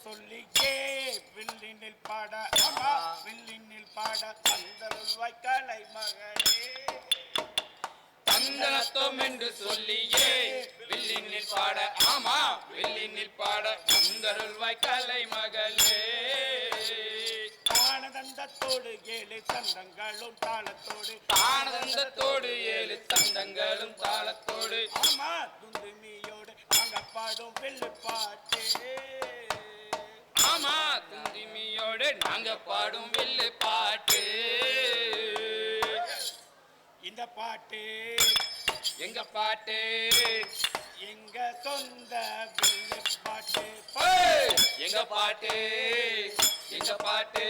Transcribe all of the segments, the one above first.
சொல்லியே வில்லினில் பாட அம்மா வில்லினில் பாட தந்தருள்வாய் கலை மகளே தந்தனத்தோம் என்று சொல்லியே வில்லினில் பாட ஆமா வில்லினில் பாட தந்தருள்வாய் கலை மகளே ஆனந்தத்தோடு 7 தந்தங்களும் தாளத்தோடு ஆனந்தத்தோடு 7 தந்தங்களும் தாளத்தோடு ஆமா துந்துமியோடு நாங்க பாடும் வில்லு பாட்டு ஆமா துந்துமியோடு நாங்க பாடும் வில்லு பாட்டு இந்த பாட்டு எங்க பாட்டு எங்க சொந்த வில்லு பாட்டு எங்க பாட்டு எங்க பாட்டு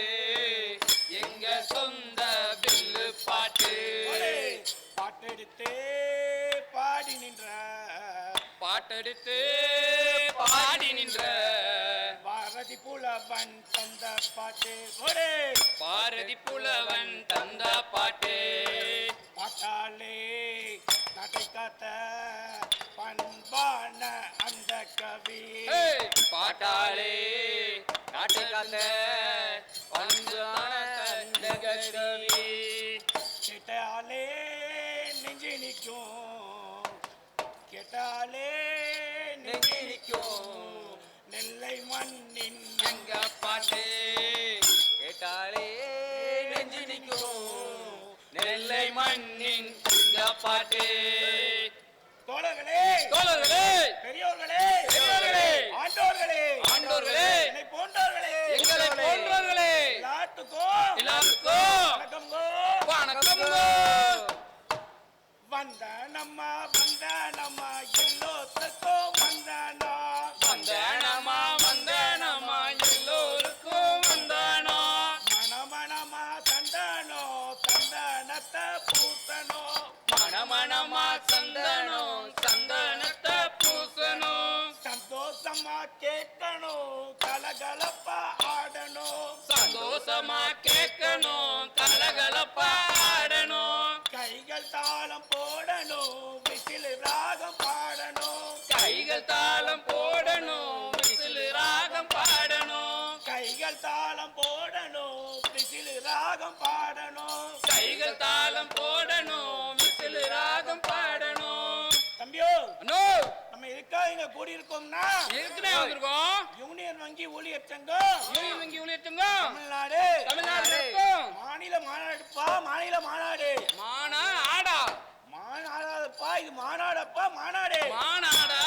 எங்க சொந்த வில்லு பாட்டு பாட்டெடுத்து பாடி நின்ற பாட்டெடுத்து பாடி நின்ற பாரதி புலவன் தந்த பாட்டு பாரதி புலவன் தந்த பாட்டு பாட்டாலே நாட்டை காத்த பண்பான அந்த கவி பாட்டாலே நாட்டை காத்த பண்பான அந்த கவி கேட்டாலே நெஞ்சு நிற்கும் கேட்டாலே நெஞ்சு நிற்கும் நெல்லை மண்ணின் எங்க பாட்டு கேட்டாலே நெஞ்சு நிற்கும் நெல்லை மண்ணின் எங்க பாட்டு தோழர்களே தோழர்களே பெரியோர்களே பெரியோர்களே ஆண்டோர்களே ஆண்டோர்களே என்னை போன்றவர்களே எங்களை போன்றவர்களே எல்லாத்துக்கும் வணக்கம்ங்கோ வந்த நம்ம எல்லோத்துக்கும் வந்தானா எல்லோருக்கும் வந்தானா மனமனமா தந்தானோ தந்தானத்தை பூசனோ மனமனமா சந்தனத்தை பூசணும் சந்தோஷமா கேட்கணும் கலகலப்பா ஆடணும் சந்தோஷமா கேட்கணும் கலகலப்பா ஆடணும் கைகள் தாளம் போடணும் விசில் ராகம் பாடணும் கைகள் தாளம் போடணும் விசில் ராகம் பாடணும் கைகள் தாளம் போடணும் விசில் ராகம் பாடணும் கைகள் தாளம் போடணும் விசில் ராகம் பாடணும் தம்பியோ அண்ணோ நம்ம எதுக்காக இங்க கூடி இருக்கோம்னா எதுக்குனே வந்திருக்கோம் யூனியன் வங்கி ஊழியர் சங்கம் யூனியன் வங்கி ஊழியத்துங்க தமிழ்நாடு இருக்கும் மாநில மாநாடுப்பா மாநில மாநாடு மானா ஆடா மாநாடுப்பா இது மாநாடப்பா மாநாடு மானாடா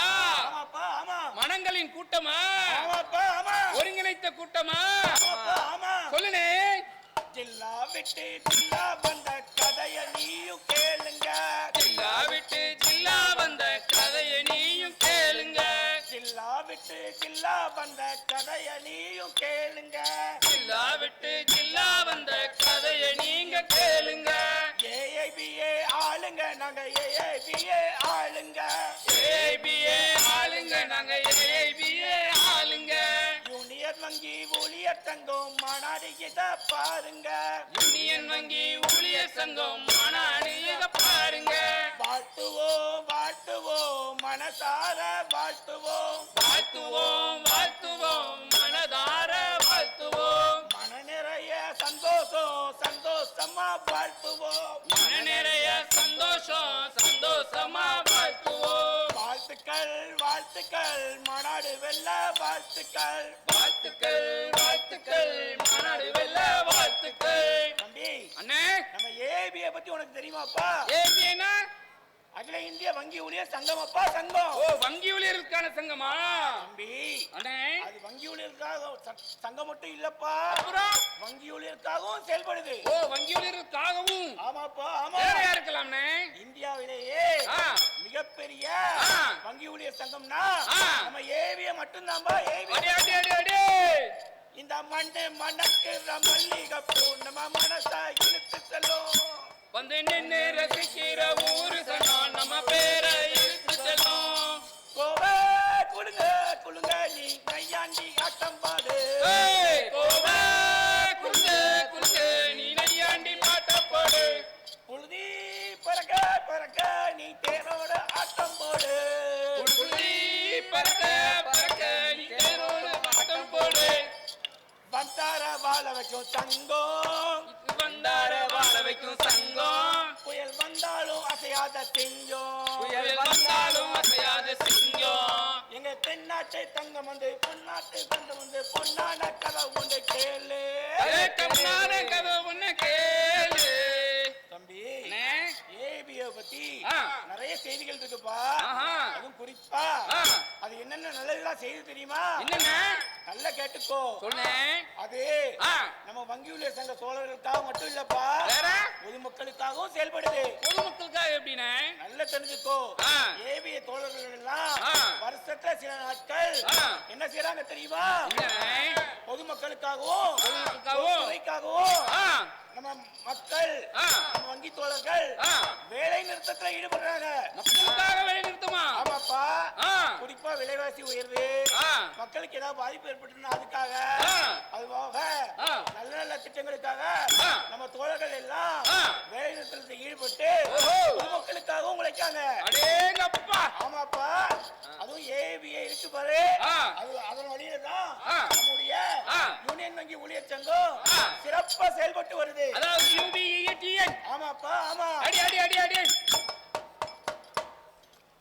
ஆமாப்பா ஆமா மனங்களின் கூட்டமா ஆமாப்பா ஆமா ஒருங்கிணைத்த கூட்டமா ஆமாப்பா ஆமா சொல்லுனே ஜில்லா விட்டு ஜில்லா வந்த கதைய நீயும் கேளுங்க ஜில்லா விட்டு ஜில்லா வந்த கதையை நீயும் கேளுங்க ஜில்லா விட்டு ஜில்லா வந்த கதைய நீயும் கேளுங்க ஜில்லா விட்டு ஜில்லா வந்த கதையை நீங்க கேளுங்க ஏஐபிஏ ஆளுங்க நாங்க ஏஐபிஏ ஆளுங்க ஏஐபிஏ ஆளுங்க நாங்க ஏஐபிஏ ஆளுங்க யூனியன் வங்கி ஊழியர் சங்கம் மாநாடு இத பாருங்க யூனியன் வங்கி ஊழியர் சங்கம் மாநாடு இத பாருங்க வாழ்த்துவோம் வாழ்த்துவோம் மனசார வாழ்த்துவோம் வாழ்த்துவோம் வாழ்த்துவோம் மனதார வாழ்த்துவோம் மன நிறைய சந்தோஷம் சந்தோஷமா வாழ்த்துவோம் மன நிறைய சந்தோஷம் சந்தோஷமா வாழ்த்துவோம் வாழ்த்துக்கள் வாழ்த்துக்கள் மாநாடு வெல்ல வாழ்த்துக்கள் வாழ்த்துக்கள் வாழ்த்துக்கள் மாநாடு வெல்ல வாழ்த்துக்கள் தம்பி அண்ணே நம்ம ஏபியை பத்தி உனக்கு தெரியுமாப்பா ஏபினா அகில இந்திய வங்கி ஊழியர் சங்கம் அப்பா சங்கம் ஓ வங்கி ஊழியருக்கான சங்கமா தம்பி அண்ணே அது வங்கி ஊழியருக்காக சங்கம் மட்டும் இல்லப்பா அப்புறம் வங்கி ஊழியருக்காகவும் செயல்படுது ஓ வங்கி ஊழியருக்காகவும் ஆமாப்பா ஆமா வேற யாருக்கலாம்ண்ணே இந்தியாவிலேயே மிகப்பெரிய வங்கி ஊழியர் சங்கம்னா நம்ம ஏவிய மட்டும்தான்பா ஏவி அடே அடே அடே அடே இந்த மண்ணு மணக்குற மல்லிகை பூ நம்ம மனசா இழுத்து செல்லும் வந்து நின்று ரசிக்கிற ஊரு சனம் நம்ம பேரை இழுத்து செல்லும் கோவே குளுங்க குளுங்க நீ நையாண்டி ஆட்டம் பாடு கோவே குளுங்க குளுங்க நீ நையாண்டி பாட்ட போடு புழுதி பறக்க பறக்க நீ தேரோட ஆட்டம் போடு புழுதி பறக்க பறக்க நீ தேரோட ஆட்டம் போடு அசையாத சிங்கம் புயல் வந்தாலும் அசையாத சிங்கம் எங்க தென்னாட்டை தங்கம் வந்து பொன்னாட்டை தங்கம் வந்து பொன்னான கதை உண்டு கேளு கண்ணான கதை ஒண்ணு கேளு தம்பி அண்ணே. ஏபிய பத்தி ஆ. நிறைய செய்திகள் இருக்குப்பா ஆஹா. அதுவும் குறிப்பா ஆ. அது என்னென்ன நல்லதெல்லாம் செய்தி தெரியுமா என்னங்க நல்லா கேட்டுக்கோ சொன்னேன் அது ஆ. நம்ம வங்கி ஊழியர் சங்க தோழர்களுக்காக மட்டும் இல்லப்பா வேற பொதுமக்களுக்காகவும் செயல்படுது பொதுமக்களுக்காக எப்படின்னு நல்லா தெரிஞ்சுக்கோ ஆ. ஏபிய தோழர்கள் எல்லாம் ஆ. வருஷத்துல சில நாட்கள் ஆ. என்ன செய்யறாங்க தெரியுமா என்னண்ணே? பொதுமக்களுக்காகவும் பொதுமக்களுக்காகவும் துறைக்காகவும் ஆ. நம்ம மக்கள் ஆ. நம்ம வங்கி தோழர்கள் ஆ. வேலை நிறுத்தத்துல ஈடுபடுறாங்க மக்களுக்காக வேலை நிறுத்தமா ஆமாப்பா ஆ. குறிப்பா விலைவாசி உயர்வு ஆ. மக்களுக்கு ஏதாவது பாதிப்பு ஏற்பட்டுன்னா அதுக்காக ஆ. அது போக ஆ. நல்ல நல்ல திட்டங்களுக்காக ஆ. நம்ம தோழர்கள் எல்லாம் ஆ. வேலை நிறுத்தத்தில் ஈடுபட்டு ஓஹோ. பொதுமக்களுக்காகவும் உழைக்காங்க அடேங்கப்பா ஆமாப்பா அதுவும் ஏபிஏ இருக்கு பாரு ஆ. அது அதன் வழியில தான் ஆ. நம்முடைய ஆ. யூனியன் வங்கி ஊழியர் சங்கம் ஆ. சிறப்பா செயல்பட்டு வருது அதாவது UBETN ஆமாப்பா ஆமா அடி அடி அடி அடி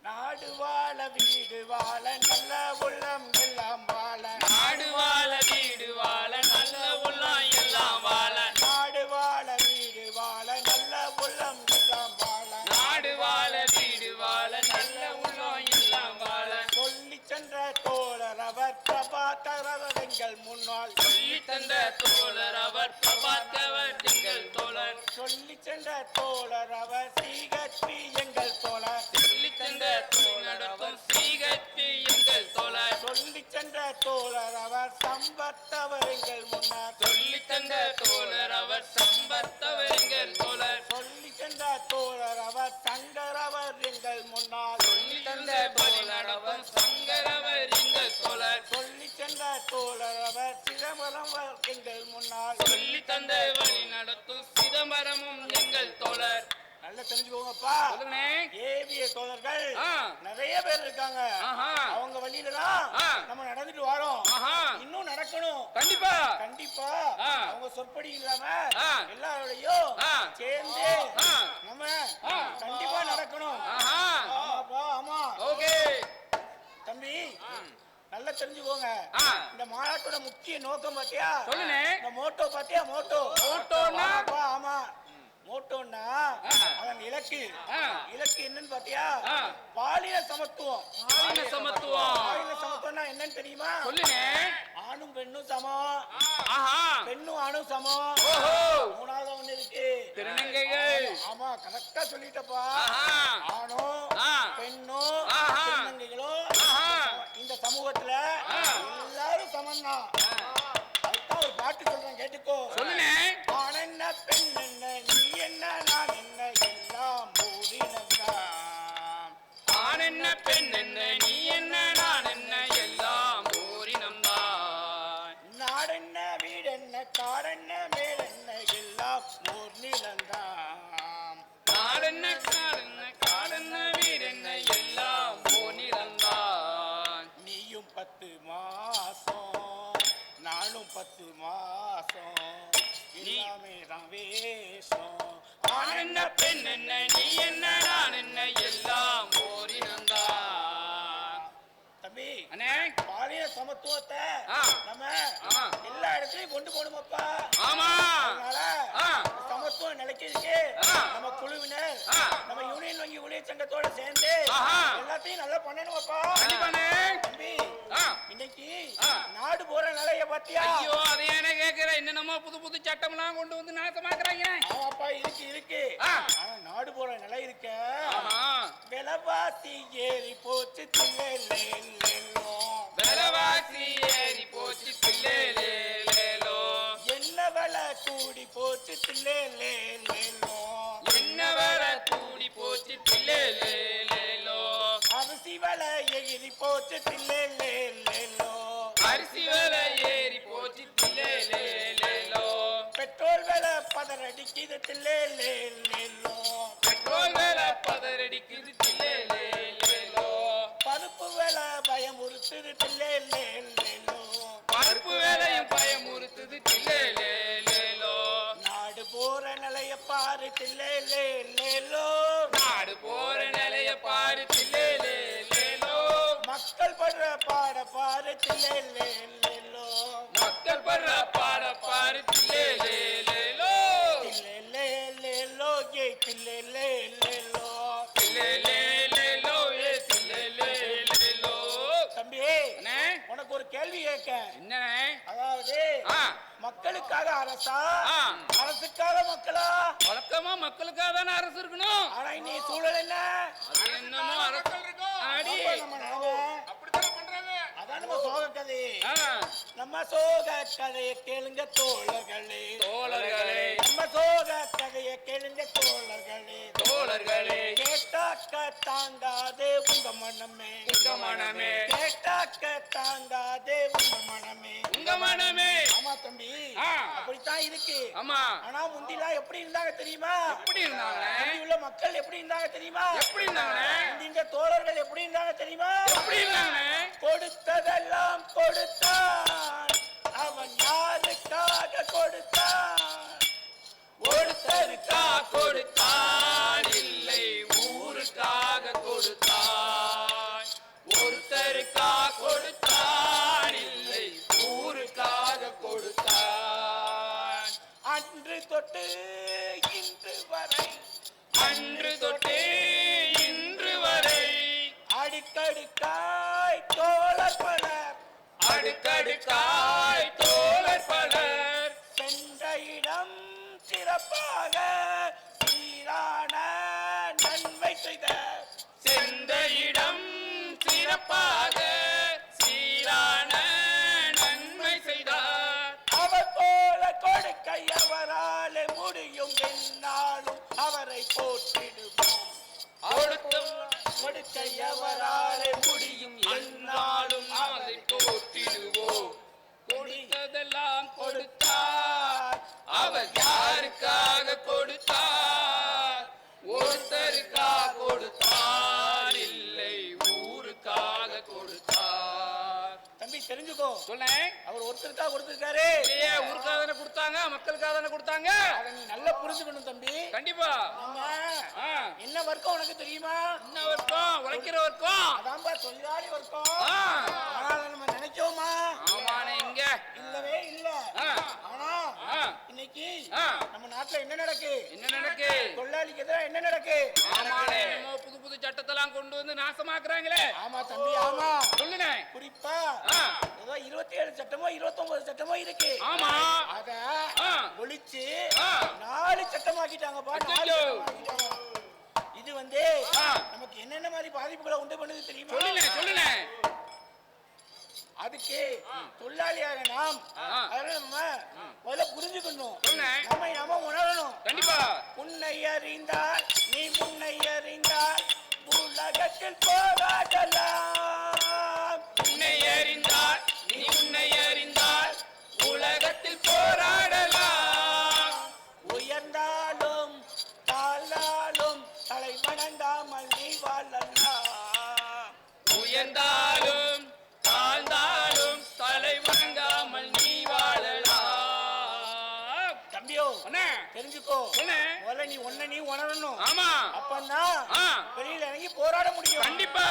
நாடு வாழ வீடு வாழ நல்ல உள்ளம் எல்லாம் வாழ நாடு வாழ வீடு வாழ நல்ல உள்ளம் எல்லாம் வாழ நாடு வாழ வீடு வாழ நல்ல உள்ளம் எல்லாம் வாழ நாடு வாழ வீடு வாழ நல்ல உள்ளம் எல்லாம் வாழ சொல்லி சென்ற தோழர் அவர் பிரபாகர் அவர் எங்கள் முன்னாள் சொல்லி தந்த தோழர் அவர் பிரபாத்தவர் எங்கள் தோழர் சொல்லி சென்ற தோழர் அவர் சீகத்வி எங்கள் தோழர் சொல்லி தந்த தோழர் அவர் சீகத்தி எங்கள் தோழர் சொல்லி சென்ற தோழர் அவர் சம்பத்தவர் எங்கள் முன்னாள் சொல்லி தந்த தோழர் அவர் சம்பத்தவர் எங்கள் தோழர் சொல்லி சென்ற தோழர் அவர் சங்கர் அவர் எங்கள் முன்னாள் சொல்லி தந்த வழி நடக்கும் சங்கரவர் எங்கள் தோழர் சொல்லி சென்ற தோழர் அவர் சிதம்பரம் அவர் எங்கள் முன்னாள் சொல்லி தந்த வழி நடத்தும் சிதம்பரமும் எங்கள் தோழர் நல்லா தெரிஞ்சுக்கோங்கப்பா சொல்லுங்கண்ணே. ஏபிஏ தோழர்கள் ஆ. நிறைய பேர் இருக்காங்க ஆஹா. அவங்க வழியில தான் ஆ. நம்ம நடந்துட்டு வரோம் ஆஹா. இன்னும் நடக்கணும் கண்டிப்பா கண்டிப்பா ஆ. அவங்க சொற்படி இல்லாம ஆ. எல்லாரோடையும் ஆ. சேர்ந்து ஆ. நம்ம ஆ. கண்டிப்பா நடக்கணும் ஆஹா. ஆமாப்பா ஆமா ஓகே தம்பி நல்லா தெரிஞ்சுக்கோங்க ஆ. இந்த மாநாட்டோட முக்கிய நோக்கம் பாத்தியா சொல்லுண்ணே. இந்த மோட்டோ பாத்தியா மோட்டோ மோட்டோன்னா? ஆமாப்பா, ஆமா மோட்டோன்னா ஆ. அதன் இலக்கு ஆ. இலக்கு என்னன்னு பாத்தியா ஆ. பாலின சமத்துவம் பாலின சமத்துவம். பாலின சமத்துவம்னா என்னன்னு தெரியுமா சொல்லுண்ணே. ஆணும் பெண்ணும் சமம் ஆஹா. பெண்ணும் ஆணும் சமம் ஓஹோ. மூணாவது ஒண்ணு இருக்கு திருநங்கைகள். ஆமா கரெக்டா சொல்லிட்டப்பா ஆஹா. ஆணும் ஆ. பெண்ணும் ஆஹா. திருநங்கைகளும் ஆஹா. இந்த சமூகத்துல ஆ. எல்லாரும் சமம்தான் அதுதான் ஒரு பாட்டு சொல்றேன் கேட்டுக்கோ சொல்லுண்ணே. ஆண் என்ன பெண் என்ன நீ என்ன நான் என்ன எல்லாம் ஓரினம்தான் ஆண் என்ன பெண் என்ன நீ என்ன நான் என்ன எல்லாம் ஓரினம்தான் நாடென்ன வீடென்ன காடென்ன மேலென்ன எல்லாம் ஓர் நிலந்தான் நாடென்ன காடென்ன காடென்ன வீடென்ன எல்லாம் ஓரினம்தான் நீயும் 10 மாசம் நானும் 10 மாசம் எல்லாமே தான் வேஷம் ஆண் என்ன பெண் என்ன நீ என்ன நான் என்ன எல்லாம் ஓரினம்தான் தம்பி அண்ணே. பாலின சமத்துவத்தை ஆ. நம்ம ஆமா. எல்லா இடத்துலயும் கொண்டு போகணுமாப்பா ஆமா. அதனால ஆ. சமத்துவம் நிலைக்கிறதுக்கு ஆ. நம்ம குழுவினர் ஆ. நம்ம யூனியன் வங்கி ஊழியர் சங்கத்தோட சேர்ந்து ஆஹா. எல்லாத்தையும் நல்லா பண்ணணுமாப்பா கண்டிப்பாண்ணே. தம்பி ஆ. இன்னைக்கு ஆ. நாடு போற நிலைய பாத்தியா ஐயோ அதை ஏன கேக்குற என்னென்னமோ புது புது சட்டம்லாம் கொண்டு வந்து நாசமாக்குறாங்க. ஆமாப்பா இருக்கு இருக்கு ஆ. ஆனா நாடு போற நிலை இருக்க ஆமா. விலைவாசி ஏறி போச்சு தில்லேலேலேலோ. விலைவாசி ஏறி போச்சு தில்லேலேலேலோ. என்ன விலை கூடி போச்சு தில்லேலேலேலோ. என்ன விலை கூடி போச்சு தில்லேலேலேலோ. அரிசி விலை எகிரி போச்சு தில்லேலேலேலோ. அரிசி விலை ஏறி போச்சு தில்லேலேலேலோ. பெட்ரோல் விலை பதறடிக்குது தில்லேலேலேலோ. பெட்ரோல் விலை பதறடிக்குது தில்லேலேலேலோ. பருப்பு விலை பயமுறுத்துது தில்லேலேலேலோ. பருப்பு விலையும் பயமுறுத்துது தில்லேலேலேலோ. நாடு போற நிலைய பாரு தில்லேலோ நாடு போற நிலைய பாரு தில்லேலோ மக்கள் படுற பாட பாரு தில்லேலோ மக்கள் படுற பாட பாரு தில்லேலோ தில்லேலோ ஏ தில்லேலோ தில்லேலோ ஏ தில்லேலோ தம்பி அண்ணே உனக்கு ஒரு கேள்வி கேட்க என்னண்ணே அதாவது மக்களுக்காக அரசா அரசுக்காக மக்களா வழக்கமா மக்களுக்காக தானே அரசு இருக்கணும் ஆனா நீ சூழல் என்ன அது என்னமோ அரசு அடி அதான் நம்ம சோக கதை நம்ம சோக கதையை கேளுங்க தோழர்களே தோழர்களே நம்ம சோக கதையை கேளுங்க தோழர்களே தோழர்களே கேட்டாக்க தாங்காதே உங்க மனமே உங்க மனமே கேட்டாக்க தாங்காதே உங்க மனமே உங்க மனமே ஆமா தம்பி அப்படித்தான் இருக்கு ஆமா ஆனா முந்திலாம் எப்படி இருந்தாங்க தெரியுமா எப்படி இருந்தாங்க முந்தி உள்ள மக்கள் எப்படி இருந்தாங்க தெரியுமா எப்படி இருந்தாங்க இந்த தோழர்கள் எப்படி இருந்தாங்க தெரியுமா எப்படி இருந்தாங்க கொடுத்ததெல்லாம் கொடுத்தான் அவன் யாருக்காக கொடுத்தான் ஒருத்தருக்கா கொடுத்தான் இல்லை ஊருக்காக கொடுத்தான் ஒருத்தருக்கா கொடுத்தான் இல்லை ஊருக்காக கொடுத்தான் அன்று தொட்டு இன்று வரை அன்று தொட்டு இன்று வரை அடிக்கடிக்காய் தோழர் பலர் அடுக்கடுக்காய் தோழர் பலர் சென்ற இடம் சிறப்பாக சீரான நன்மை செய்த சென்ற இடம் சிறப்பாக சீரான நன்மை செய்தார் அவர் போல கொடுக்கை அவராலே முடியும் என்னாலும் அவரை போற்றிடுவோம் கொடுக்கை அவராலே முடியும் என்னாலும் அவரை போற்றிடுவோம் கொடுத்ததெல்லாம் கொடுத்தார் அவர் யாருக்காக கொடுத்தார் ஒருத்தருக்காக கொடுத்தார் இல்லை ஊருக்காக கொடுத்தார் தம்பி தெரிஞ்சுக்கோ சொல்லேன் அவர் ஒருத்தருக்காக கொடுத்திருக்காரு இல்லையே ஊருக்காக தானே கொடுத்தாங்க மக்களுக்காக தானே கொடுத்தாங்க அதை நீ நல்லா புரிஞ்சுக்கணும் தம்பி கண்டிப்பா நம்ம என்ன வர்க்கம் உனக்கு தெரியுமா என்ன வர்க்கம் உழைக்கிற வர்க்கம் அதான்பா தொழிலாளி வர்க்கம் ஆ. ஆனால் நம்ம நினைச்சோமா ஆமாண்ணே இங்க இல்லவே இல்ல ஆனா இன்னைக்கு நம்ம நாட்டுல என்ன நடக்கு என்ன நடக்கு தொழிலாளிக்கு எதிராக என்ன நடக்கு ஆமாண்ணே என்னமோ புது புது சட்டத்தெல்லாம் கொண்டு வந்து நாசமாக்குறாங்களே ஆமா தம்பி ஆமா சொல்லுண்ணே குறிப்பா ஏதோ 27 சட்டமோ 29 சட்டமோ இருக்கு ஆமா அத ஒழிச்சு ஆ. 4 சட்டமாக்கிட்டாங்கப்பா 4 அச்சச்சோ. சட்டமாக்கிட்டாங்க. இது வந்து நமக்கு என்னென்ன மாதிரி பாதிப்புகளை உண்டு பண்ணுது தெரியுமா சொல்லுண்ணே அதுக்கு தொழிலாளியாக நாம் அதனால நம்ம முதல்ல புரிஞ்சுக்கணும் சொல்லுண்ணே. நம்ம உணரணும் கண்டிப்பா உன்னை அறிந்தால் நீ முன்னை அறிந்தால் உலகத்தில் போராடலாம் உன்னை அறிந்தால் நீ உன்னை அறிந்தால் உலகத்தில் போராடலாம் உயர்ந்தாலும் தாழ்ந்தாலும் தலை வணங்காமல் நீ வாழலாம் உயர்ந்தாலும் தாழ்ந்தாலும் தலை வணங்காமல் நீ வாழலாம் தம்பியோ அண்ணே தெரிஞ்சுக்கோ அண்ணே முதல்ல நீ ஒன்ன நீ உணரணும் ஆமா அப்பந்தான் வெளியில இறங்கி போராட முடியும் கண்டிப்பா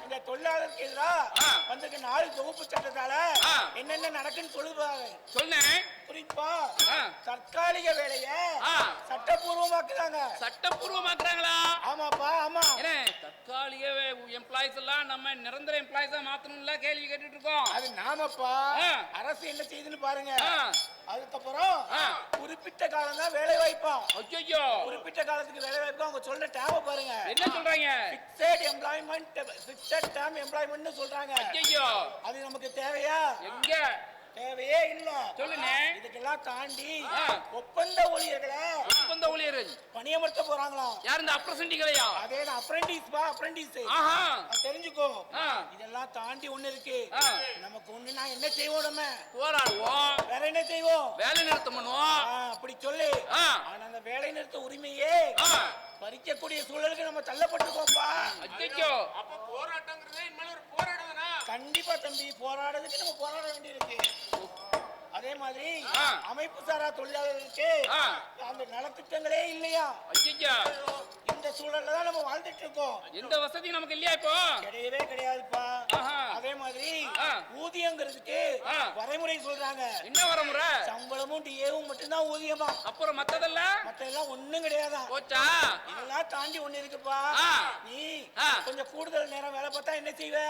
இந்த தொழிலாளருக்கு எதிராக வந்திருக்க 4 தொகுப்பு சட்டத்தால என்னென்ன நடக்குன்னு சொல்லுவாங்க சொன்னேன் குறிப்பா தற்காலிக வேலைய சட்டபூர்வமாக்குறாங்க சட்டபூர்வமாக்குறாங்களா ஆமாப்பா ஆமா என்ன தற்காலிக எம்ப்ளாயிஸ் எல்லாம் நம்ம நிரந்தர எம்ப்ளாயிஸா மாத்தணும்ல கேள்வி கேட்டுட்டு இருக்கோம் அது நாமப்பா அரசு என்ன செய்யுதுன்னு பாருங்க அதுக்கப்புறம் குறிப்பிட்ட காலம் தான் வேலை வாய்ப்பா ஐயோ குறிப்பிட்ட காலத்துக்கு வேலை வாய்ப்பு அவங்க சொல்ற டேம பாருங்க என்ன சொல்றாங்க ஃபிக்ஸட் எம்ப்ளாய்மென்ட் ஃபிக்ஸட் டேர்ம் எம்ப்ளாய்மென்ட்னு சொல்றாங்க ஐயோ அது நமக்கு தேவையா எங்க தேவையே இல்ல சொல்லுங்க இதுக்கெல்லாம் தாண்டி ஒப்பந்த ஊழியர்களை ஒப்பந்த ஊழியர்கள் பணியமர்த்த போறாங்களாம் யார் இந்த அப்ரசன்டிகளையா அதே அப்ரெண்டிஸ் பா அப்ரெண்டிஸ் ஆஹா தெரிஞ்சுக்கோ இதெல்லாம் தாண்டி ஒண்ணு இருக்கு நமக்கு ஒண்ணு நான் என்ன செய்வோம் நம்ம போராடுவோம் வேற என்ன செய்வோம் வேலை நிறுத்தம் பண்ணுவோம் அப்படி சொல்லு ஆனா அந்த வேலை நிறுத்த உரிமையே பறிக்கக்கூடிய சூழலுக்கு நம்ம தள்ளப்பட்டிருக்கோம்ப்பா ஐயோ அப்ப போராட்டங்கிறதே இனிமேல் ஒரு போராட்டம்னா கண்டிப்பா தம்பி போராடுறதுக்கு நம்ம போராட வேண்டியிருக்கு அதே மாதிரி ஆ. அமைப்பு சாரா தொழிலாளர்களுக்கு ஆ. அந்த நலத்திட்டங்களே இல்லையா? ஐயா, இந்த சூழல்ல தான் நம்ம வாழ்ந்துட்டு இருக்கோம். எந்த வசதியும் நமக்கு இல்லையா இப்போ? கிடையவே கிடையாதுப்பா. ஆஹா. அதே மாதிரி ஆ. ஊதியங்கிறதுக்கு ஆ. வரைமுறை சொல்றாங்க. என்ன வரமுறை? சம்பளமும் டிஏவும் மட்டும்தான் ஊதியமா. அப்புறம் மத்ததெல்லாம் மத்த எல்லாம் ஒண்ணும் கிடையாதா? போச்சா? இதெல்லாம் தாண்டி ஒண்ணு இருக்குப்பா. ஆ. நீ ஆ. கொஞ்சம் கூடுதல் நேரம் வேலை பார்த்தா என்ன செய்வ?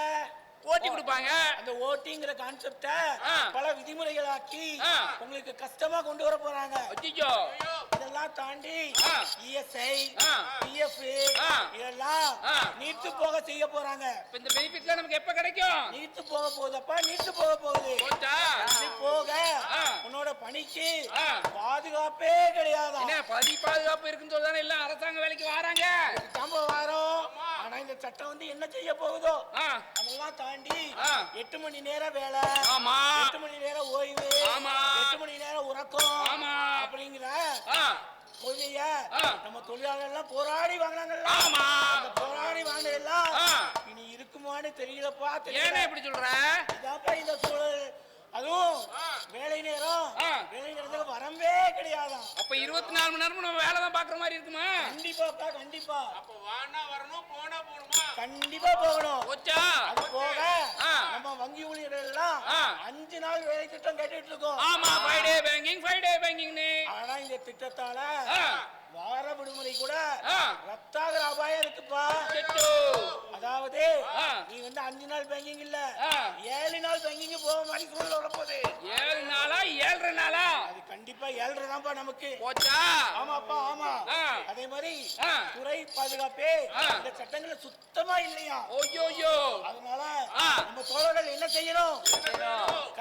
ஓட்டி கொடுப்பாங்க. அந்த ஓட்டிங்கிற கான்செப்ட ஆ. பல விதிமுறைகளாக்கி ஆ. உங்களுக்கு கஷ்டமா கொண்டு வர போறாங்க. ஐயோ, இதெல்லாம் தாண்டி ஆ. இஎஸ்ஐ, ஆ. பிஎஃப் ஆ. இதெல்லாம் ஆ. நீட்டு போக செய்ய போறாங்க. இப்ப இந்த பெனிஃபிட்லாம் நமக்கு எப்ப கிடைக்கும்? நீட்டு போக போகுதப்பா, நீட்டு போக போகுது. போச்சா? இது போக ஆ. உன்னோட பணிக்கு ஆ. பாதுகாப்பே கிடையாதா? என்ன பாதுகாப்பு இருக்குன்னு சொல்லுதானே எல்லாம் அரசாங்க வேலைக்கு வராங்க. சம்பவம் வாரம். ஆனா இந்த சட்டம் வந்து என்ன செய்ய போகுதோ ஆ. அதெல்லாம் தாண்டி ஆ. 8 மணி நேரம் வேலை, ஆமா. 8 மணி நேரம் ஓய்வு, ஆமா. 8 மணி நேரம் உறக்கம் ஆமா. அப்படிங்கிற ஆ. கொள்கைய ஆ. நம்ம தொழிலாளர்கள் எல்லாம் போராடி வாங்கினாங்கல்ல. ஆமா. அந்த போராடி வாங்கினதெல்லாம் ஆ. இனி இருக்குமான்னு தெரியலப்பா. ஏன்னா இப்படி சொல்ற? இதாப்பா இந்த சூழல். அதுவும் வேலை நேரம், ஆ. வேலை நேரத்துக்கு வரம்பே கிடையாதான். அப்ப 24 மணி நேரமும் நம்ம வேலை தான் பாக்குற மாதிரி இருக்குமா? கண்டிப்பாப்பா, கண்டிப்பா. அப்ப வானா வரணும் போனா போணுமா? கண்டிப்பா போகணும். போச்சா? அது போக ஆ. நம்ம வங்கி ஊழியர்கள் எல்லாம் ஆ. 5 நாள் வேலை திட்டம் கேட்டுட்டு இருக்கோம். ஆமா, 5 டே பேங்கிங் 5 டே பேங்கிங்னு. ஆனா இந்த திட்டத்தால ஆ. வார விடுமுறை கூட ஆ. ரத்தாகிற அபாயம் இருக்குப்பா. அச்சச்சோ. அதாவது ஆ. நீ வந்து 5 நாள் பேங்கிங் இல்ல, ஆ. 7 நாள் பேங்கிங் போக மாதிரி சூழல் வரப்போகுது. 7 நாளா 7.5 நாளா? அது கண்டிப்பா 7.5 தான்ப்பா நமக்கு. போச்சா? ஆமாப்பா, ஆமா. ஆ. அதே மாதிரி ஆ. துறை பாதுகாப்பே ஆ. இந்த சட்டங்கள்ல சுத்தமா இல்லையா? ஓய்யோயோ. அதனால ஆ. நம்ம தோழர்கள் என்ன செய்யணும்?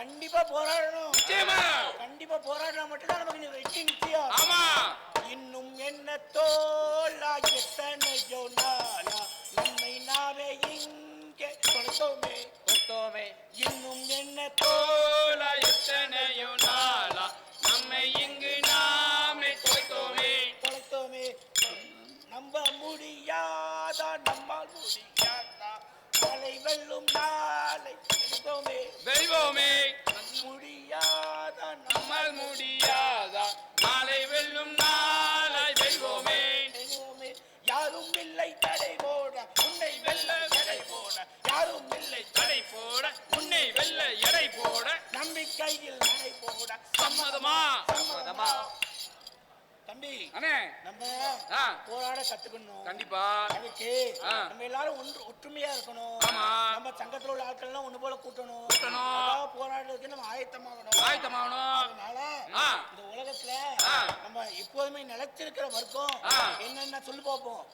கண்டிப்பா போராடணும். நிச்சயமா. கண்டிப்பா போராடினா மட்டும்தான் நமக்கு வெற்றி நிச்சயம். ஆமா. இன்னும் என்ன தோழா, எத்தனையோ நாளா நம்மை நாமே இங்கே தொலைத்தோமே. இன்னும் என்ன தோழா, எத்தனையோ நாளா நம்மை இங்கு நாமே தொலைத்தோமே. தொலைத்தோமே. நம்ப முடியாதா, நம்மால் முடியாதா, நாளை வெல்லும் நாளை வெல்லுவோமே. வெல்வோமே. முடியாதா, நம்மால் முடியாதா, நாளை வெல்லும் நாளாய் வெல்வோமே. வெல்லுவோமே. யாரும் இல்லை தடை போட உன்னை வெல்ல எடை போட, யாரும் இல்லை தடை போட உன்னை வெல்ல எடை போட நம்பிக்கையில் நடை போட. சம்மதமா? சம்மதமா. தம்பி, அண்ணே, நம்ம ஆ. போராட கத்துக்கணும். கண்டிப்பா. அதுக்கு ஆ. நம்ம எல்லாரும் ஒற்றுமையா இருக்கணும். ஆமா. நம்ம சங்கத்துல உள்ள ஆட்கள் எல்லாம் ஒண்ணு போல கூட்டணும். கூட்டணும். அதாவது போராடுறதுக்கு நம்ம ஆயத்தமாகணும். ஆயத்தமாகணும். அதனால ஆ. இந்த உலகத்துல ஆ. நம்ம எப்போதுமே நிலைச்சிருக்கிற வர்க்கம் ஆ. என்னென்ன சொல்லி பார்ப்போம்.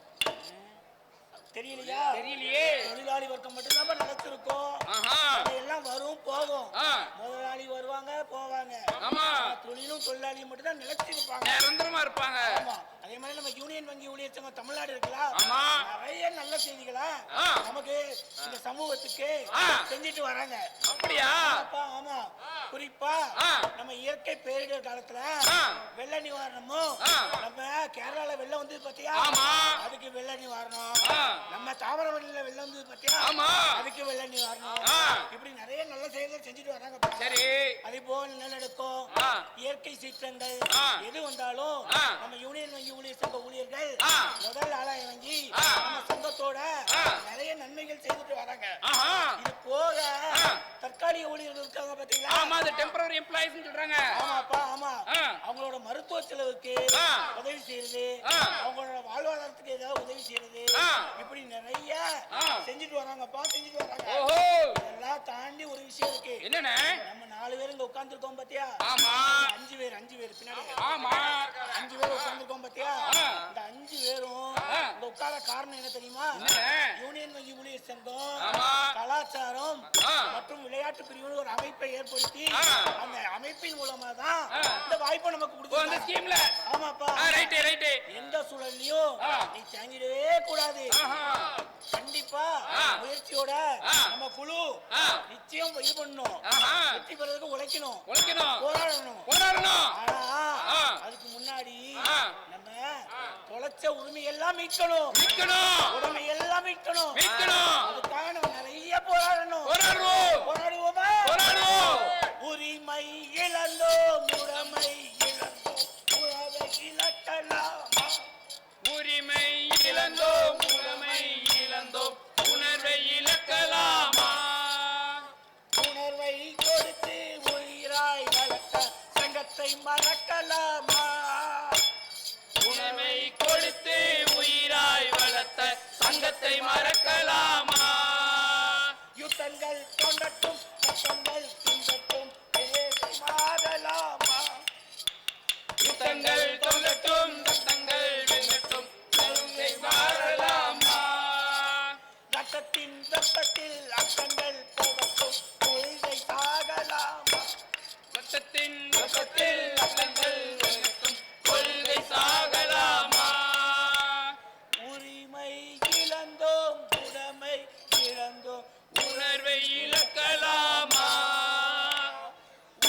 தெரியலையா? தெரியலையே. தொழிலாளி வர்க்கம் மட்டும் நம்ம நிலைச்சிருக்கோம். ஆஹா. எல்லாம் வரும் போகும். ஆ. முதலாளி வருவாங்க போவாங்க. ஆமா. தொழிலும் தொழிலாளியும் மட்டும் தான் நிலைச்சிருப்பாங்க. நிரந்தரமா இருப்பாங்க. ஆமா. அதே மாதிரி நம்ம யூனியன் வங்கி ஊழியர் சங்கம் தமிழ்நாடு இருக்குல்ல, ஆமா. நிறைய நல்ல செய்திகளை ஆ. நமக்கு இந்த சமூகத்துக்கு ஆ. செஞ்சுட்டு வராங்க. அப்படியா? ஆமாப்பா, ஆமா. குறிப்பா ஆ. நம்ம இயற்கை பேரிடர் காலத்துல ஆ. வெள்ள நிவாரணமும், ஆ. நம்ம கேரளால வெள்ளம் வந்தது பாத்தியா, ஆமா. அதுக்கு வெள்ள நிவாரணம். ஆ. நம்ம தாமிரபரணியில வெள்ளம் வந்தது பாத்தியா, ஆமா. அதுக்கு வெள்ள நிவாரணம். ஆ. இப்படி நிறைய நல்ல செயல்கள் செஞ்சுட்டு வராங்க. சரி. அதே போல நிலநடுக்கம், ஆ. இயற்கை சீற்றங்கள் ஆ. எது வந்தாலும் ஆ. நம்ம யூனியன் வங்கி ஊழியர் சங்க ஊழியர்கள் ஆ. முதல் ஆளா இறங்கி ஆ. நம்ம சங்கத்தோட ஆ. நிறைய நன்மைகள் செய்துட்டு வராங்க. ஆஹா. இது போக ஆ. தற்காலிக ஊழியர்கள் இருக்காங்க பாத்தீங்களா? ஆமா, அது டெம்பரரி எம்ப்ளாயிஸ் சொல்றாங்க. ஆமாப்பா, ஆமா. ஆ. அவங்களோட மருத்துவ செலவுக்கு ஆ. உதவி செய்யறது, ஆ. அவங்களோட வாழ்வாதாரத்துக்கு ஏதாவது உதவி செய்யறது, ஆ. இப்படி நிறைய ஆ. செஞ்சுட்டு வராங்கப்பா, செஞ்சுட்டு வராங்க. ஓஹோ. இதெல்லாம் தாண்டி ஒரு விஷயம் இருக்கு. என்னண்ணே? நம்ம 4 பேர் இங்க உட்கார்ந்துருக்கோம் பாத்தியா? ஆமா. 5 பேர் பின்னாடி ஆமா. 5 பேர் உட்கார்ந்துருக்கோம் பாத்தியா? ஆ. இந்த 5 பேரும் ஆ. இந்த உட்கார காரணம் என்ன தெரியுமா? என்னண்ணே? யூனியன் வங்கி ஊழியர் சங்கம் ஆமா. கலாச்சாரம் ஆ. மற்றும் விளையாட்டு பிரிவுன்னு ஒரு அமைப்பை ஏற்படுத்தி ஆ. அந்த அமைப்பின் மூலமா தான் ஆ. இந்த வாய்ப்பை நமக்கு ஓ, அந்த கொடுத்தாங்க. ஸ்கீம்ல. ஆமாப்பா. Right right. எந்த சூழல்லையும் ஆ. நீ தாங்கிடவே கூடாது. ஆஹா. கண்டிப்பா ஆ. முயற்சியோட ஆ. நம்ம குழு ஆ. நிச்சயம் இது பண்ணணும். ஆஹா. வெற்றி பெறதுக்கு உழைக்கணும், உழைக்கணும். போராடணும். போராடணும். ஆனா ஆ. அதுக்கு முன்னாடி ஆ. நம்ம தொலைச்ச உரிமையெல்லாம் மீட்கணும். மீட்கணும். உரிமையெல்லாம் மீட்கணும். மீட்கணும். அதுக்காக நம்ம நிறைய போராடணும். போராடுவோம். போராடுவோமா? போராடுவோம். உரிமை இழந்தோம் உடைமை இழந்தோம் உறவை இழக்கலாமா உரிமை இழந்தோம் உரிமை இழந்தோம் உணர்வை இழக்கலாமா உணர்வை கொடுத்து உயிராய் வளர்த்த சங்கத்தை மறக்கலாமா உணர்வை கொடுத்து உயிராய் வளர்த்த சங்கத்தை மறக்கலாமா யுத்தங்கள் கொண்டட்டும் சட்டங்கள் சிந்தட்டும் ஏழை மாறலாமா யுத்தங்கள் தொங்கட்டும் சத்தங்கள் வெல்லட்டும் கருங்கை மாறலாமா ரத்தத்தின் வெப்பத்தில் அக்கங்கள் போகட்டும் கொள்கை சாகலாமா ரத்தத்தின் ரத்தத்தில் சத்தங்கள் வெல்லட்டும் கொள்கை சாகலாமா உரிமை இழந்தோம் உடைமை இழந்தோம் உணர்வை இழக்கலாமா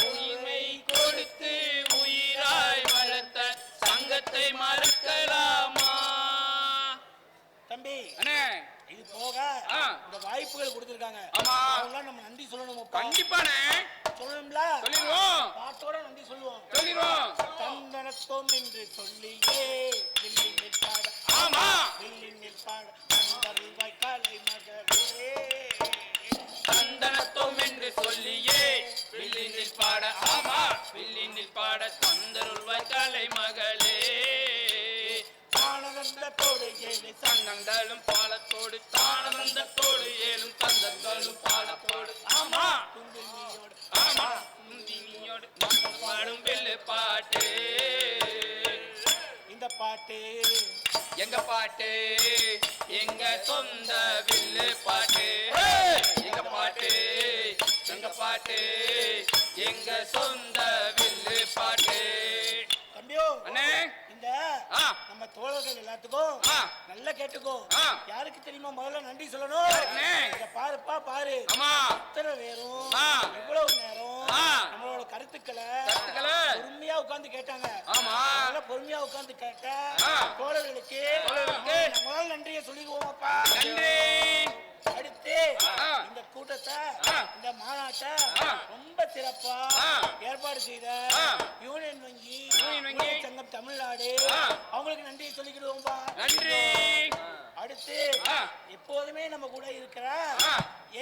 உரிமை கொடுத்து உயிராய் வளர்த்த சங்கத்தை மறக்கலாமா தம்பி அண்ணே இது போக ஆ. இந்த வாய்ப்புகள் கொடுத்திருக்காங்க ஆமா. அவங்களாம் நம்ம நன்றி சொல்லணும் கண்டிப்பாண்ணே சொல்லணும்ல சொல்லிடுவோம் பாட்டோட நன்றி சொல்லுவோம் சொல்லிடுவோம் தந்தனத்தோம் என்று சொல்லியே வில்லி நிற்பாட ஆமா வில்லி நிற்பாட அந்த ரூபாய் காலை மகளே சந்தனத்தோம் என்று சொல்லியே வில்லினில் பாட ஆமா வில்லினில் பாட தந்தருள்வாய் கலை மகளே ஆனந்தத்தோடு ஏழு சங்கங்களும் பாலத்தோடு தானந்தத்தோடு ஏழும் தந்தங்களும் பாலத்தோடு ஆமா தும்பினியோடு ஆமா முந்தினியோடு பாடும் வெள்ளு பாட்டு இந்த பாட்டு எங்க பாட்டு எங்க சொந்த வில்லு பாட்டு எங்க பாட்டு எங்க பாட்டு எங்க சொந்த வில்லு பாட்டு தம்பியோ அண்ணே இந்த ஆ. நம்ம தோழர்கள் எல்லாத்துக்கும் ஆ. நல்லா கேட்டுக்கோ ஆ. யாருக்கு தெரியுமா முதல்ல நன்றி சொல்லணும் யாருக்குண்ணே? இத பாருப்பா பாரு ஆமா இத்தனை பேரும் ஆ. எவ்வளவு நேரம் ஆ. நம்மளோட கருத்துக்களை கருத்துக்களை பொறுமையா உட்கார்ந்து கேட்டாங்க ஆமா அதனால பொறுமையா உட்கார்ந்து கேட்ட ஆ. தோழர்களுக்கு தோழர்களுக்கு நம்ம முதல் நன்றியை சொல்லிக்குவோமாப்பா நன்றி அடுத்து ஆ. இந்த கூட்டத்தை ஆ. இந்த மாநாட்டை ஆ. ரொம்ப சிறப்பா ஆ. ஏற்பாடு செய்த ஆ. யூனியன் வங்கி யூனியன் வங்கி. ஊழியர் சங்கம் தமிழ்நாடு ஆ. அவங்களுக்கு நன்றியை சொல்லிக்கிடுவோம்பா நன்றி அடுத்து ஆ. எப்போதுமே நம்ம கூட இருக்கிற ஆ.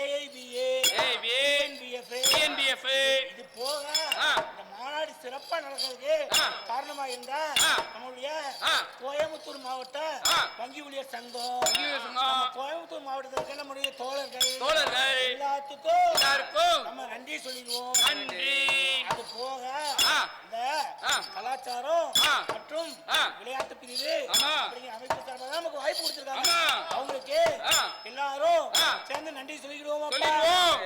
ஏஐபிஏ ஏவி என்பிஎஃப் டிஎன்பிஎஃப் இது போக ஆ. இந்த மாநாடு சிறப்பா நடக்கிறதுக்கு ஆ. காரணமா இருந்த ஆ. நம்மளுடைய ஆ. கோயம்புத்தூர் மாவட்ட ஆ. வங்கி ஊழியர் சங்கம் ஊழியர் சங்கம். நம்ம கோயம்புத்தூர் மாவட்டத்தில் இருக்க நம்முடைய தோழர்கள் தோழர்கள் எல்லாத்துக்கும் எல்லாருக்கும் நம்ம நன்றி சொல்லிடுவோம் நன்றி அது போக ஆ. இந்த ஆ. கலாச்சாரம் ஆ. மற்றும் ஆ. விளையாட்டு பிரிவு ஆமா. அப்படிங்கிற அமைப்பு சார்பாக தான் நமக்கு வாய்ப்பு கொடுத்திருக்காங்க ஆமா. அவங்களுக்கு ஆ. எல்லாரும் ஆ. சேர்ந்து நன்றி சொல்லிக்கிடுவோம் சொல்லிடுவோம்